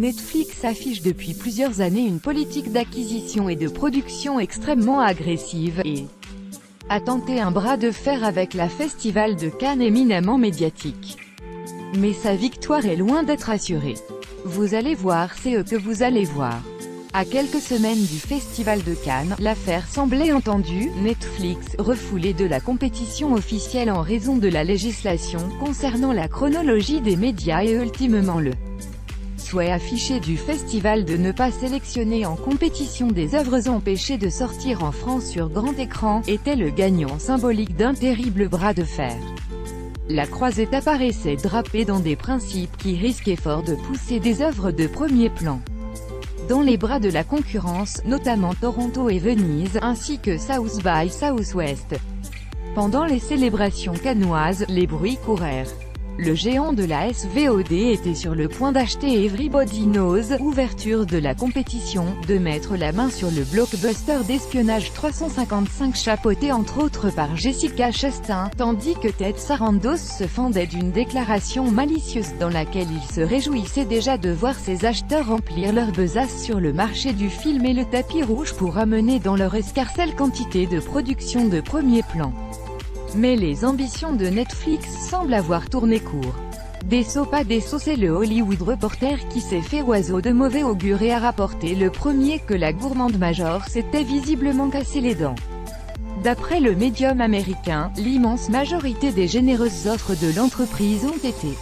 Netflix affiche depuis plusieurs années une politique d'acquisition et de production extrêmement agressive, et a tenté un bras de fer avec la Festival de Cannes éminemment médiatique. Mais sa victoire est loin d'être assurée. Vous allez voir, c'est que vous allez voir. À quelques semaines du Festival de Cannes, l'affaire semblait entendue, Netflix, refoulé de la compétition officielle en raison de la législation concernant la chronologie des médias et ultimement le souhait affiché du festival de ne pas sélectionner en compétition des œuvres empêchées de sortir en France sur grand écran, était le gagnant symbolique d'un terrible bras de fer. La croisette apparaissait drapée dans des principes qui risquaient fort de pousser des œuvres de premier plan dans les bras de la concurrence, notamment Toronto et Venise, ainsi que South by Southwest. Pendant les célébrations cannoises, les bruits courèrent. Le géant de la SVOD était sur le point d'acheter Everybody Knows, ouverture de la compétition, de mettre la main sur le blockbuster d'espionnage 355 chapeauté entre autres par Jessica Chastain, tandis que Ted Sarandos se fendait d'une déclaration malicieuse dans laquelle il se réjouissait déjà de voir ses acheteurs remplir leur besace sur le marché du film et le tapis rouge pour amener dans leur escarcelle quantité de production de premier plan. Mais les ambitions de Netflix semblent avoir tourné court. Déceau pas déceau, c'est le Hollywood Reporter qui s'est fait oiseau de mauvais augure et a rapporté le premier que la gourmande Major s'était visiblement cassé les dents. D'après le médium américain, l'immense majorité des généreuses offres de l'entreprise ont été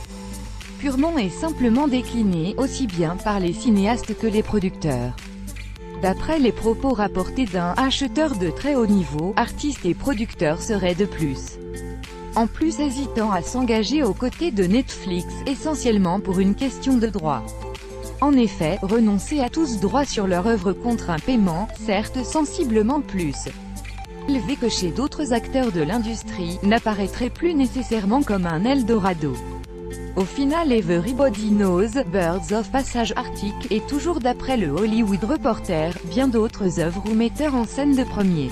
purement et simplement déclinées, aussi bien par les cinéastes que les producteurs. D'après les propos rapportés d'un acheteur de très haut niveau, artistes et producteurs seraient de plus en plus hésitant à s'engager aux côtés de Netflix, essentiellement pour une question de droit. En effet, renoncer à tous droits sur leur œuvre contre un paiement, certes sensiblement plus élevé que chez d'autres acteurs de l'industrie, n'apparaîtrait plus nécessairement comme un Eldorado. Au final, Everybody Knows, Birds of Passage Arctic, et toujours d'après le Hollywood Reporter, bien d'autres œuvres ou metteurs en scène de premier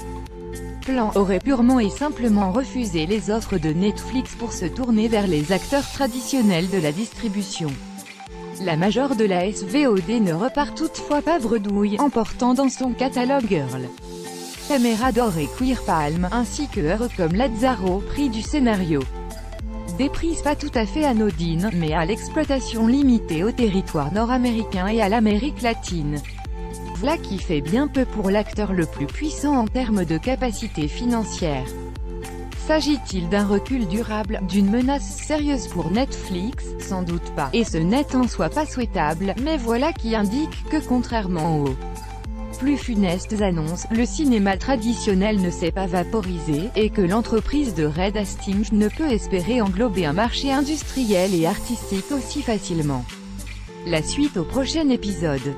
plan auraient purement et simplement refusé les offres de Netflix pour se tourner vers les acteurs traditionnels de la distribution. La Major de la SVOD ne repart toutefois pas bredouille, emportant dans son catalogue Girl, Caméra d'or et Queer Palm, ainsi que œuvres comme Lazzaro, prix du scénario. Des prises pas tout à fait anodines, mais à l'exploitation limitée au territoire nord-américain et à l'Amérique latine. Voilà qui fait bien peu pour l'acteur le plus puissant en termes de capacité financière. S'agit-il d'un recul durable, d'une menace sérieuse pour Netflix? Sans doute pas. Et ce n'est en soi pas souhaitable, mais voilà qui indique que contrairement aux plus funestes annonces, le cinéma traditionnel ne s'est pas vaporisé, et que l'entreprise de Reed Hastings ne peut espérer englober un marché industriel et artistique aussi facilement. La suite au prochain épisode.